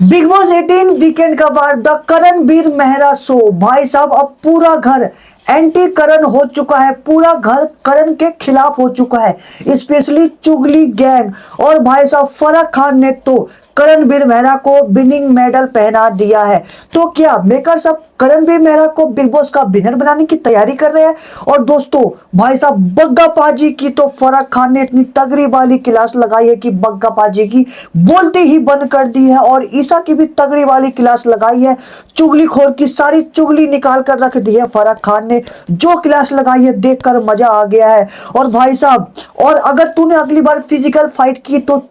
Big boss 18 weekend का वार the Karanvir Mehra show. भाई साहब अब पूरा घर एंटी करण हो चुका है, पूरा घर करण के खिलाफ हो चुका है, स्पेशली चुगली गैंग। और भाई साहब फराह खान ने तो करणवीर मेहरा को विनिंग मेडल पहना दिया है। तो क्या मेकर्स अब करणवीर मेहरा को बिग बॉस का विनर बनाने की तैयारी कर रहे हैं। और दोस्तों भाई साहब बग्गा पाजी की तो फराह खान ने इतनी तगड़ी वाली क्लास लगाई है कि बग्गा पाजी की बोलते ही बंद कर दी है। और ईसा की भी तगड़ी वाली क्लास लगाई है, चुगलीखोर की सारी चुगली निकाल कर रख दी है फराह खान ने। जो क्लास लगाई है देखकर मजा आ गया है। और भाई साहब और अगर तूने अगली बार फिजिकल फाइट की तो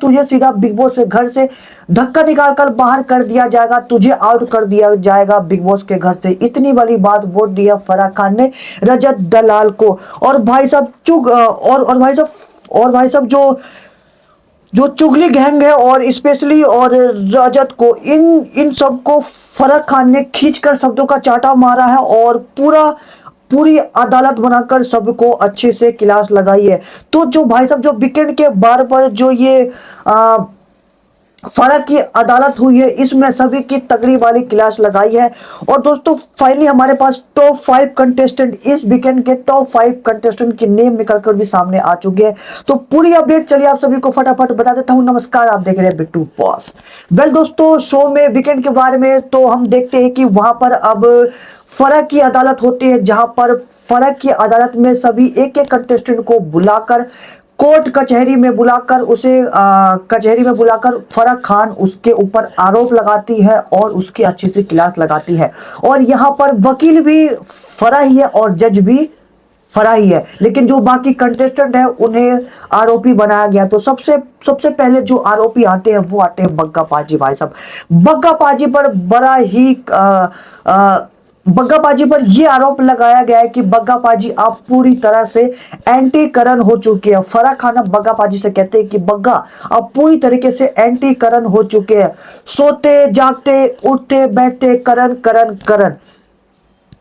तुझे सीधा बिग बॉस के घर से धक्का निकाल कर बाहर कर दिया जाएगा, तुझे आउट कर दिया जाएगा बिग बॉस के घर से। इतनी बड़ी बात बोल दी है फराह खान ने रजत दलाल को। और भाई साहब भाई साहब जो जो चुगली गैंग है और स्पेशली और रजत को इन इन सबको फराह खान ने खींचकर शब्दों का चाटा मारा है और पूरी अदालत बनाकर सबको अच्छे से क्लास लगाई है। तो जो भाई साहब जो वीकेंड के बार पर जो ये फराह की अदालत हुई है, इसमें सभी की तगड़ी वाली क्लास लगाई है। और दोस्तों फाइनली हमारे पास टॉप 5 कंटेस्टेंट, इस वीकेंड के टॉप 5 कंटेस्टेंट की नेम निकलकर भी सामने आ चुके हैं। तो पूरी अपडेट चलिए आप सभी को फटाफट बता देता हूं। नमस्कार, आप देख रहे हैं बिट्टू बॉस। वेल दोस्तों, शो में वीकेंड के बारे में तो हम देखते हैं कि वहां पर अब फराह की अदालत होती है, जहां पर फराह की अदालत में सभी एक एक कंटेस्टेंट को बुलाकर कोर्ट कचहरी में बुलाकर फराह खान उसके ऊपर आरोप लगाती है और उसकी अच्छी सी क्लास लगाती है। और यहाँ पर वकील भी फराह ही है और जज भी फराह ही है, लेकिन जो बाकी कंटेस्टेंट है उन्हें आरोपी बनाया गया। तो सबसे पहले जो आरोपी आते हैं वो आते हैं बग्गा पाजी। भाई साहब बग्गा पाजी पर बड़ा ही बग्गा पाजी पर यह आरोप लगाया गया है कि बग्गा पाजी आप पूरी तरह से एंटी करण हो चुके हैं। फराह खान अब बग्गा पाजी से कहते हैं कि बग्गा आप पूरी तरीके से एंटी करण हो चुके हैं, सोते जागते उठते बैठते करण करण करण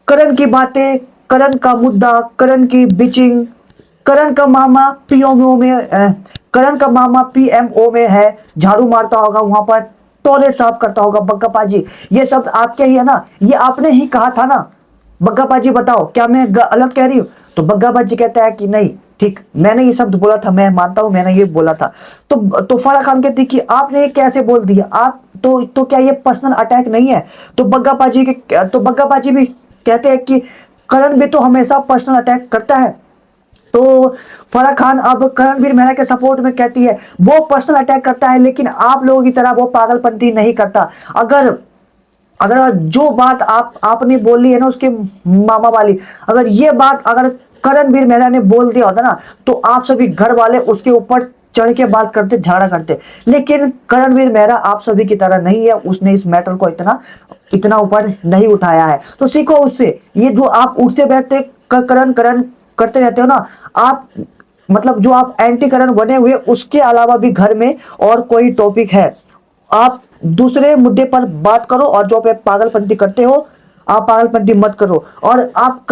करण की बातें, करण का मुद्दा, करण की बिचिंग, करण का मामा पीएमओ में करण का मामा पीएमओ में है, झाड़ू मारता होगा वहां पर, टॉयलेट साफ करता होगा। बग्गा पाजी ये शब्द आपके ही है ना, ये आपने ही कहा था ना। बग्गा पाजी बताओ क्या मैं गलत कह रही हूं? तो बग्गा पाजी कहता है कि नहीं ठीक, मैंने ये शब्द बोला था, मैं मानता हूं मैंने ये बोला था। तो फराह खान कहती कि आपने ये कैसे बोल दिया, आप तो क्या ये पर्सनल अटैक नहीं है? तो बग्गा पाजी भी कहते हैं कि करण भी तो हमेशा पर्सनल अटैक करता है। तो फराह खान अब करणवीर मेहरा के सपोर्ट में कहती है वो पर्सनल अटैक करता है, लेकिन आप लोगों की तरह वो पागलपंती नहीं करता। अगर अगर जो बात आपने बोली है ना उसके मामा वाली, अगर ये बात अगर करणवीर मेहरा ने बोल दिया होता ना तो आप सभी घर वाले उसके ऊपर चढ़ के बात करते, झगड़ा करते। लेकिन करणवीर मेहरा आप सभी की तरह नहीं है, उसने इस मैटर को इतना ऊपर नहीं उठाया है। तो सीखो उससे, ये जो आप उठते बैठते करण करण करते रहते हो ना आप, मतलब जो आप एंटी करण बने हुए, उसके अलावा भी घर में और कोई टॉपिक है आप दूसरे मुद्दे पर बात करो। और जो आप पागलपंती करते हो आप पागलपंती मत करो। और आप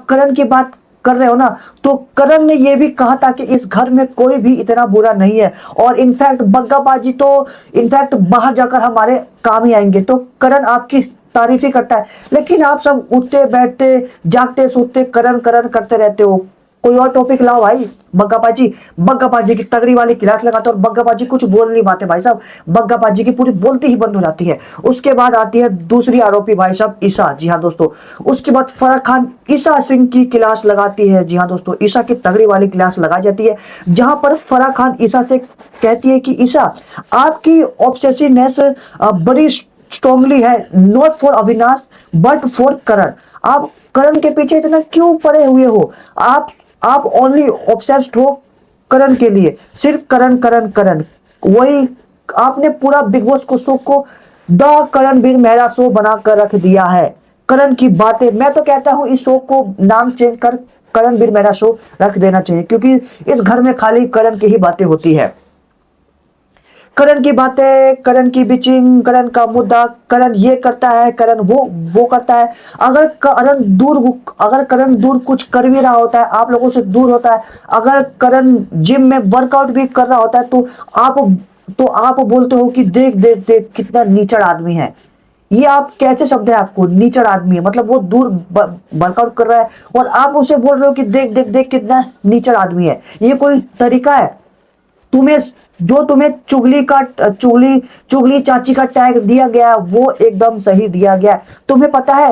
करण की बात कर रहे हो ना, तो करण ने यह भी कहा था कि इस घर में कोई भी इतना बुरा नहीं है। और इनफैक्ट बग्गा बाजी तो इनफैक्ट बाहर जाकर हमारे काम ही आएंगे। तो करण आपकी तारीफ ही करता है, लेकिन आप सब उठते बैठते जागते सोते करण करण करते रहते हो। कोई और टॉपिक लाओ भाई। बग्गा पाजी की तगड़ी वाली क्लास लगाते और बग्गा पाजी कुछ बोल नहीं पाते भाई साहब, बग्गा पाजी की पूरी बोलती ही बंद हो जाती है। उसके बाद आती है दूसरी आरोपी भाई साहब ईसा। जी हाँ दोस्तों, उसके बाद फराह खान ईसा सिंह की क्लास लगाती है। जी हाँ दोस्तों, ईसा की तगड़ी वाली क्लास लगा जाती है, जहां पर फराह खान ईसा से कहती है कि ईसा आपकी ऑब्सेसिवनेस बड़ी स्ट्रांगली है, not for Avinash but for Karan. आप करण के पीछे इतना क्यों पड़े हुए हो? आप ओनली ऑब्सेस्ड हो करण के लिए, सिर्फ करण करण करण। वही आपने पूरा बिग बॉस को शो को द करणवीर मेहरा शो बनाकर रख दिया है। करण की बातें, मैं तो कहता हूं इस शो को नाम चेंज कर करणवीर मेहरा शो रख देना चाहिए, क्योंकि इस घर में खाली करण की ही बातें होती है। करण की बातें, करण की बिचिंग, करण का मुद्दा, करण ये करता है, करण वो करता है। अगर करण दूर कुछ कर भी रहा होता है, आप लोगों से दूर होता है, अगर करण जिम में वर्कआउट भी कर रहा होता है, तो आप तो आप बोलते हो कि देख देख देख कितना नीचड़ आदमी है। ये आप कैसे शब्द है आपको, नीचड़ आदमी है, मतलब वो दूर वर्कआउट कर रहा है और आप उसे बोल रहे हो कि देख देख देख कितना नीचड़ आदमी है। ये कोई तरीका है? तुम्हें जो तुम्हें चुगली चुगली चाची का टैग दिया गया वो एकदम सही दिया गया। तुम्हें पता है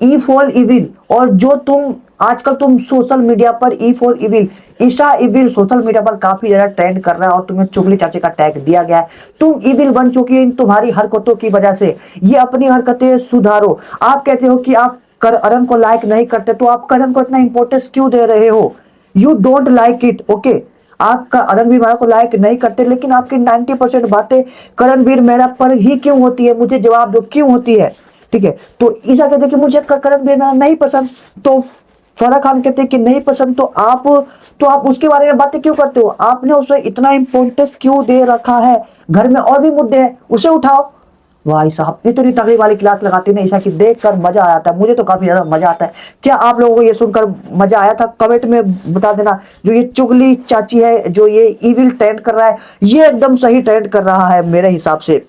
ई फॉर इविल, और जो तुम आजकल तुम सोशल मीडिया पर E for evil, Isha evil social media पर काफी ज्यादा ट्रेंड कर रहा है और तुम्हें चुगली चाची का टैग दिया गया है। तुम इविल बन चुकी है इन तुम्हारी हरकतों की वजह से। ये अपनी हरकतें सुधारो। आप कहते हो कि आप करण को लाइक नहीं करते, तो आप करण को इतना इंपॉर्टेंस क्यों दे रहे हो? You don't like it, okay. आपका रणवीर मेहरा को लाइक नहीं करते, लेकिन आपकी 90% बातें करणवीर मेहरा पर ही क्यों होती है? मुझे जवाब दो, क्यों होती है? ठीक है, तो ईशा कहते कि मुझे करणवीर मेहरा नहीं पसंद, तो फराह खान कहते कि नहीं पसंद, तो आप उसके बारे में बातें क्यों करते हो? आपने उसे इतना इंपॉर्टेंस क्यों दे रखा है? घर में और भी मुद्दे हैं, उसे उठाओ। भाई साहब इतनी तगड़ी वाली क्लास लगाती है ईशा की, देखकर मजा आ जाता है। मुझे तो काफी ज्यादा मजा आता है। क्या आप लोगों को ये सुनकर मजा आया था? कमेंट में बता देना। जो ये चुगली चाची है, जो ये इविल ट्रेंड कर रहा है, ये एकदम सही ट्रेंड कर रहा है मेरे हिसाब से।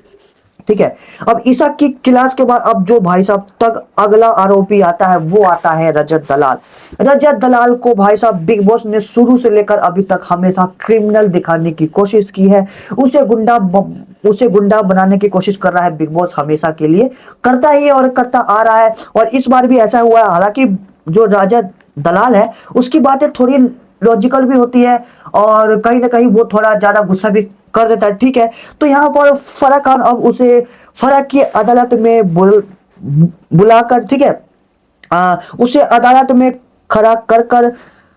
ठीक है, अब ईशा की क्लास के बाद अब जो भाई साहब तक अगला आरोपी आता है वो आता है रजत दलाल। रजत दलाल को भाई साहब बिग बॉस ने शुरू से लेकर अभी तक हमेशा क्रिमिनल दिखाने की कोशिश की है। उसे गुंडा बनाने की कोशिश कर रहा है बिग बॉस, हमेशा के लिए करता ही है और करता आ रहा है। और इस बार भी ऐसा हुआ है। हालांकि जो रजत दलाल है उसकी बातें थोड़ी लॉजिकल भी होती है और कहीं ना कहीं वो थोड़ा ज्यादा गुस्सा भी कर देता है। ठीक है, तो यहाँ पर फराह खान अब उसे फराह की अदालत में बुलाकर, ठीक है, उसे अदालत में खड़ा कर कर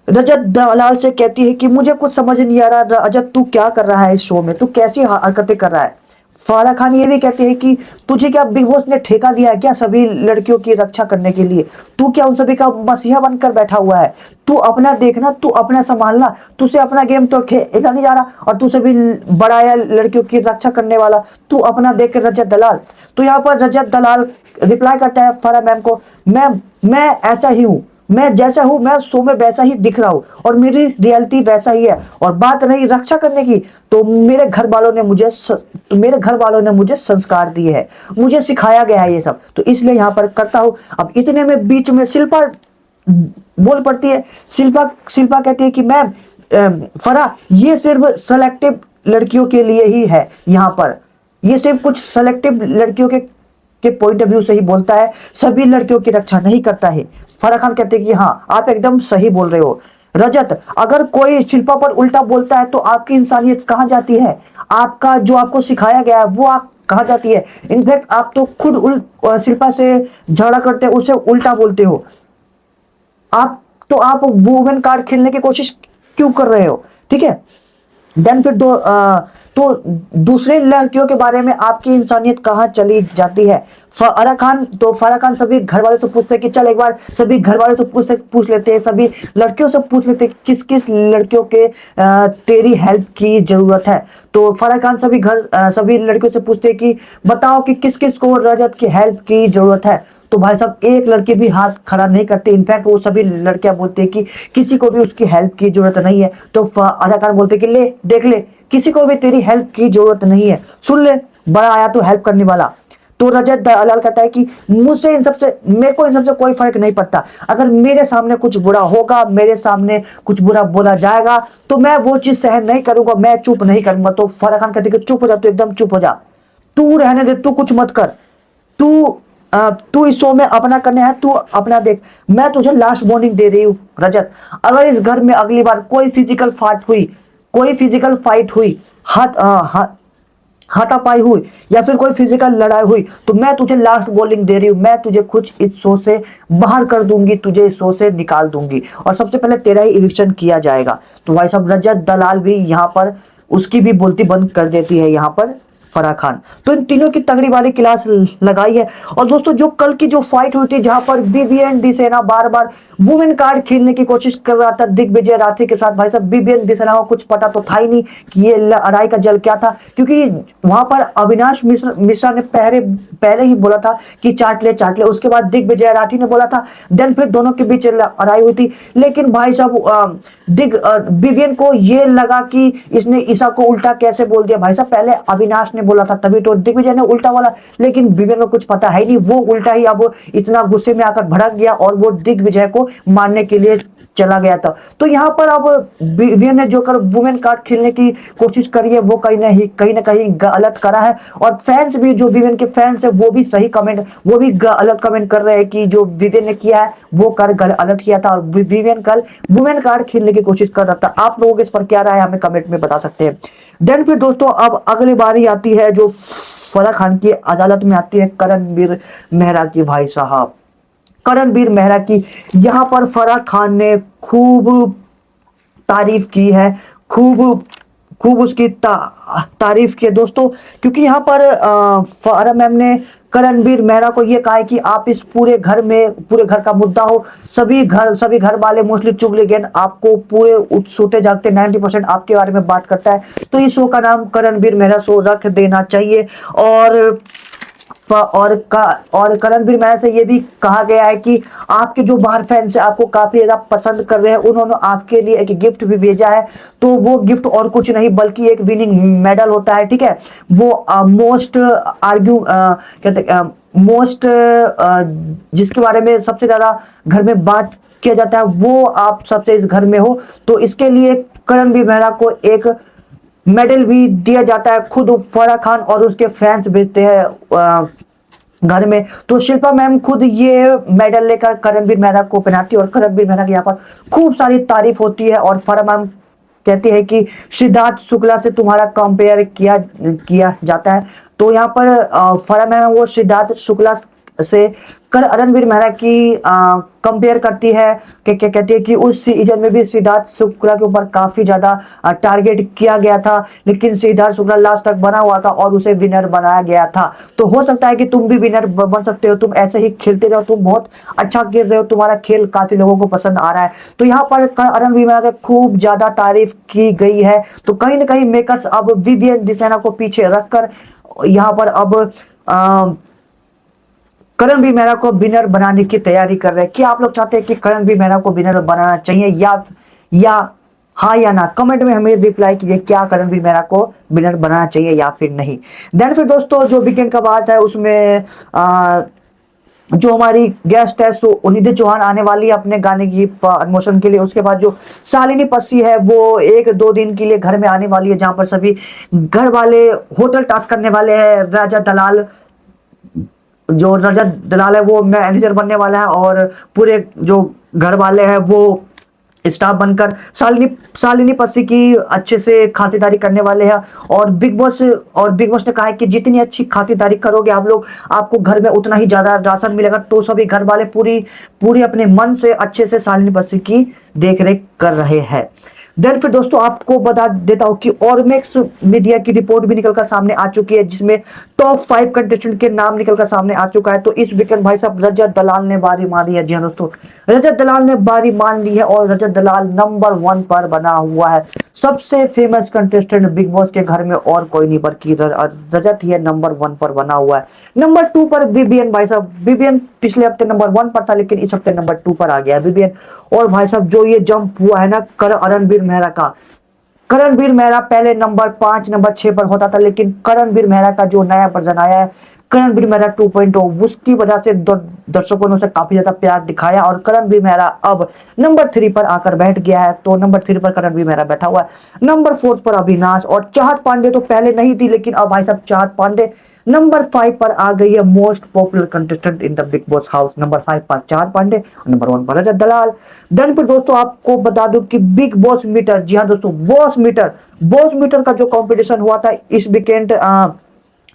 रजत दलाल से कहती है कि मुझे कुछ समझ नहीं आ रहा रजत, तू क्या कर रहा है इस शो में, तू कैसी हरकतें कर रहा है। फराह खान ये भी कहते हैं कि तुझे क्या बिग बॉस ने ठेका दिया है क्या सभी लड़कियों की रक्षा करने के लिए? तू क्या उन सभी का मसीहा बनकर बैठा हुआ है? तू अपना देखना, तू अपना संभालना, तुझसे अपना गेम तो खेला नहीं जा रहा और तू सभी बड़ा है लड़कियों की रक्षा करने वाला, तू अपना देख रजत दलाल। तो यहाँ पर रजत दलाल रिप्लाई करता है फराह मैम को, मैम मैं ऐसा ही हूँ, मैं जैसा हूं मैं शो में वैसा ही दिख रहा हूं और मेरी रियलिटी वैसा ही है। और बात रही रक्षा करने की, तो मेरे घर वालों ने मुझे संस्कार दिए हैं, मुझे सिखाया गया है ये सब, तो इसलिए यहां पर करता हूं। अब इतने में बीच में शिल्पा बोल पड़ती है। शिल्पा कहती है कि मैम फराह ये सिर्फ सेलेक्टिव लड़कियों के लिए ही है, यहाँ पर ये सिर्फ कुछ सेलेक्टिव लड़कियों के पॉइंट ऑफ व्यू से ही बोलता है, सभी लड़कियों की रक्षा नहीं करता है। फराह खान कहते हैं कि हाँ आप एकदम सही बोल रहे हो रजत, अगर कोई शिल्पा पर उल्टा बोलता है तो आपकी इंसानियत कहाँ जाती है? आपका जो आपको सिखाया गया है वो आप कहाँ जाती है? इनफैक्ट आप तो खुद शिल्पा से झगड़ा करते हो, उसे उल्टा बोलते हो। आप वुमेन कार्ड खेलने की कोशिश क्यों कर रहे हो? ठीक है, देन फिर तो दूसरे लड़कियों के बारे में आपकी इंसानियत कहाँ चली जाती है? फराह खान सभी घर वालों से पूछते हैं कि चल एक बार सभी घर वालों से पूछ लेते हैं, सभी लड़कियों से पूछ लेते हैं किस किस लड़कियों के तेरी हेल्प की जरूरत है। तो फराह खान सभी लड़कियों से पूछते हैं कि बताओ कि किस किस को रजत की हेल्प की जरूरत है। तो भाई साहब एक लड़की भी हाथ खड़ा नहीं करते, इनफैक्ट वो सभी लड़कियां बोलते हैं कि किसी को भी उसकी हेल्प की जरूरत नहीं है। तो फराह खान बोलते कि ले देख ले, किसी को भी तेरी हेल्प की जरूरत नहीं है, सुन ले बड़ा आया तो हेल्प करने वाला। तो रजत दलाल कहता है कि मेरे को इन सबसे कोई फर्क नहीं पड़ता, अगर मेरे सामने कुछ बुरा होगा, मेरे सामने कुछ बुरा बोला जाएगा तो मैं वो चीज सहन नहीं करूंगा, मैं चुप नहीं करूंगा। तो फराह खान कहते कि चुप हो जा, तू एकदम चुप हो जा, तू रहने दे, तू कुछ मत कर, तू इस शो में अपना करने है, तू अपना देख। मैं तुझे लास्ट वार्निंग दे रही हूँ रजत, अगर इस घर में अगली बार कोई फिजिकल फाइट हुई, हाथापाई हुई या फिर कोई फिजिकल लड़ाई हुई, तो मैं तुझे लास्ट वार्निंग दे रही हूँ, मैं तुझे कुछ इस शो से बाहर कर दूंगी, तुझे इस शो से निकाल दूंगी और सबसे पहले तेरा ही इविक्शन किया जाएगा। तो भाई साहब रजत दलाल भी यहाँ पर उसकी भी बोलती बंद कर देती है यहाँ पर फराह खान। तो इन तीनों की तगड़ी वाली क्लास लगाई है। और दोस्तों जो कल की जो फाइट हुई थी जहां पर बीबीएन दिसेना बार बार वुमेन कार्ड खेलने की कोशिश कर रहा था दिग्विजय राठी के साथ, भाई साहब बीबीएन दिसेना को कुछ पता तो था ही नहीं कि ये लड़ाई का जल क्या था, क्योंकि वहां पर अविनाश मिश्रा ने पहले ही बोला था कि चाट ले, उसके बाद दिग्विजय राठी ने बोला था, देन फिर दोनों के बीच लड़ाई हुई थी। लेकिन भाई साहब बीबीएन को ये लगा कि इसने ईशा को उल्टा कैसे बोल दिया। भाई साहब पहले अविनाश ने बोला था तभी तो दिग्विजय ने उल्टा बोला, लेकिन बीबीएन को कुछ पता है नहीं, वो उल्टा ही अब इतना गुस्से में आकर भड़क गया और वो दिग्विजय को मारने के लिए चला गया था। तो यहाँ पर अब बीबीएन ने जो कर वुमेन कार्ड खेलने की कोशिश करी है वो कहीं ना कहीं गलत करा है। और फैंस भी जो बीबीएन के फैंस है वो भी गलत कमेंट कर रहे हैं कि जो बीबीएन ने किया है वो गलत किया था और बीबीएन कल वुमेन कार्ड खेलने की कोशिश कर रहा था। आप लोगों के इस पर क्या राय है हमें कमेंट में बता सकते हैं। देन फिर दोस्तों अब अगली बारी आती है जो फराह खान की अदालत में आती है करणवीर मेहरा की। भाई साहब करणवीर मेहरा की यहां पर फराह खान ने खूब तारीफ की है, खूब उसकी तारीफ की है दोस्तों, क्योंकि यहाँ पर फराह मैम ने करणवीर मेहरा को ये कहा है कि आप इस पूरे घर का मुद्दा हो, सभी घर वाले मोस्टली चुगलीगैन आपको पूरे सोते जागते 90% आपके बारे में बात करता है, तो इस शो का नाम करणवीर मेहरा शो रख देना चाहिए। और करणवीर मेहरा से ये भी कहा गया है कि आपके जो बाहर फैंस है आपको काफी ज्यादा पसंद कर रहे हैं, उन्होंने आपके लिए एक गिफ्ट भी भेजा है, तो वो गिफ्ट और कुछ नहीं बल्कि एक विनिंग मेडल होता है, ठीक है। वो मोस्ट जिसके बारे में सबसे ज्यादा घर में बात किया जाता है वो आप सबसे इस घर में हो, तो इसके लिए करणवीर मेहरा को एक मेडल भी दिया जाता है, खुद फराह खान और उसके फैंस भेजते हैं घर में। तो शिल्पा मैम खुद ये मेडल लेकर करणवीर मेहरा को पहनाती है और करणवीर मेहरा की यहाँ पर खूब सारी तारीफ होती है और फराह मैम कहती है कि सिद्धार्थ शुक्ला से तुम्हारा कंपेयर किया जाता है। तो यहाँ पर फराह मैम वो सिद्धार्थ शुक्ला से करणवीर मेहरा की कंपेयर करती है कि क्या कहती है कि उस सीजन में भी सिद्धार्थ शुक्ला के ऊपर काफी ज्यादा टारगेट किया गया था, लेकिन सिद्धार्थ शुक्ला लास्ट तक बना हुआ था और उसे विनर बनाया गया था। तो हो सकता है कि तुम भी विनर बन सकते हो, तुम ऐसे ही खेलते रहो, तुम बहुत अच्छा खेल रहे हो, तुम्हारा खेल काफी लोगों को पसंद आ रहा है। तो यहाँ पर करणवीर मेहरा की खूब ज्यादा तारीफ की गई है। तो कहीं ना कहीं मेकर्स अब बीबीएन दिसेना को पीछे रखकर यहाँ पर अब करणवीर मेहरा को विनर बनाने की तैयारी कर रहे हैं। क्या आप लोग चाहते हैं कि करणवीर मेहरा को विनर बनाना चाहिए या हाँ या ना? कमेंट में हमें रिप्लाई कीजिए, क्या करणवीर मेहरा को विनर बनाना चाहिए या फिर नहीं। देन फिर दोस्तों जो वीकेंड का बात है उसमें जो हमारी गेस्ट है निधि चौहान आने वाली है अपने गाने की प्रमोशन के लिए। उसके बाद जो शालिनी पस्सी है वो 1-2 दिन के लिए घर में आने वाली है, जहां पर सभी घर वाले होटल टास्क करने वाले हैं। जो रजत दलाल है वो मैनेजर बनने वाला है और पूरे जो घर वाले हैं वो स्टाफ बनकर शालिनी पस्सी की अच्छे से खातिरदारी करने वाले हैं। और बिग बॉस ने कहा है कि जितनी अच्छी खातिरदारी करोगे आप लोग, आपको घर में उतना ही ज्यादा राशन मिलेगा। तो सभी घर वाले पूरी अपने मन से अच्छे से शालिनी पस्सी की देखरेख कर रहे हैं। देन फिर दोस्तों आपको बता देता हूं कि ऑर्मेक्स मीडिया की रिपोर्ट भी निकलकर सामने आ चुकी है, जिसमें टॉप 5 कंटेस्टेंट के नाम निकलकर सामने आ चुका है। तो इस वीकेंड भाई साहब रजत दलाल ने बारी मारी है। जी हाँ दोस्तों, रजत दलाल ने बारी मान ली है और रजत दलाल नंबर 1 पर बना हुआ है। सबसे फेमस कंटेस्टेंट बिग बॉस के घर में और कोई नहीं बल्कि रजत ही है, नंबर 1 पर बना हुआ है। नंबर 2 पर बीबीएन। भाई साहब बीबीएन पिछले हफ्ते नंबर 1 पर था, लेकिन इस हफ्ते नंबर 2 पर आ गया बीबीएन। और भाई साहब जो ये जंप हुआ है ना करणवीर मेहरा का, करणवीर मेहरा पहले नंबर 5 नंबर 6 पर होता था, लेकिन करणवीर मेहरा का जो नया वर्जन आया है करणवीर मेहरा 2.0, उसकी वजह से दर्शकों ने उसे काफी ज्यादा प्यार दिखाया और करणवीर मेहरा अब नंबर 3 पर आकर बैठ गया है। तो नंबर 3 पर करणवीर मेहरा बैठा हुआ है। नंबर 4 पर अविनाश और चाहत पांडे तो पहले नहीं थी, लेकिन अब भाई साहब चाहत पांडे नंबर 5 पर आ गई है, most popular contestant in the big boss house. Number 5 पर चाहत पांडे, नंबर 1 पर रजत दलाल। देन फिर दोस्तों आपको बता दूं कि बिग बॉस मीटर, जी हाँ दोस्तों बॉस मीटर का जो कंपटीशन हुआ था इस वीकेंड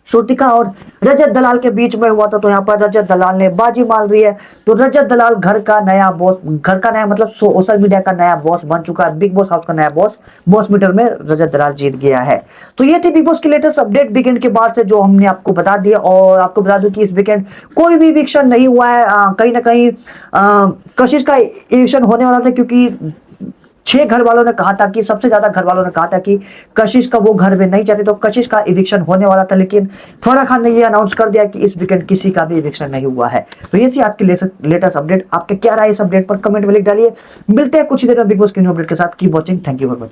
श्रुतिका और रजत दलाल के बीच में हुआ था, तो यहाँ पर रजत दलाल ने बाजी मार रही है। तो रजत दलाल घर का नया बॉस, घर का नया मतलब सोशल मीडिया का नया बॉस बन चुका है, बिग बॉस हाउस का नया बॉस। बॉस मीटर में रजत दलाल जीत गया है। तो ये थी बिग बॉस की लेटेस्ट अपडेट वीकेंड के बाद से, जो हमने आपको बता दिया। और आपको बता दूं कि इस वीकेंड कोई भी इविक्शन नहीं हुआ है। कहीं ना कहीं कशिश का इविक्शन होने वाला था, क्योंकि 6 घर वालों ने कहा था कि, सबसे ज्यादा घर वालों ने कहा था कि कशिश का वो घर में नहीं चाहते, तो कशिश का इविक्शन होने वाला था। लेकिन फराह खान ने ये अनाउंस कर दिया कि इस वीकेंड किसी का भी इविक्शन नहीं हुआ है। तो ये थी आज की लेटेस्ट अपडेट। आपके क्या राय इस अपडेट पर कमेंट में लिख डालिए। मिलते हैं कुछ ही देर में बिग बॉस की न्यू अपडेट के साथ। Keep watching, thank you for watching.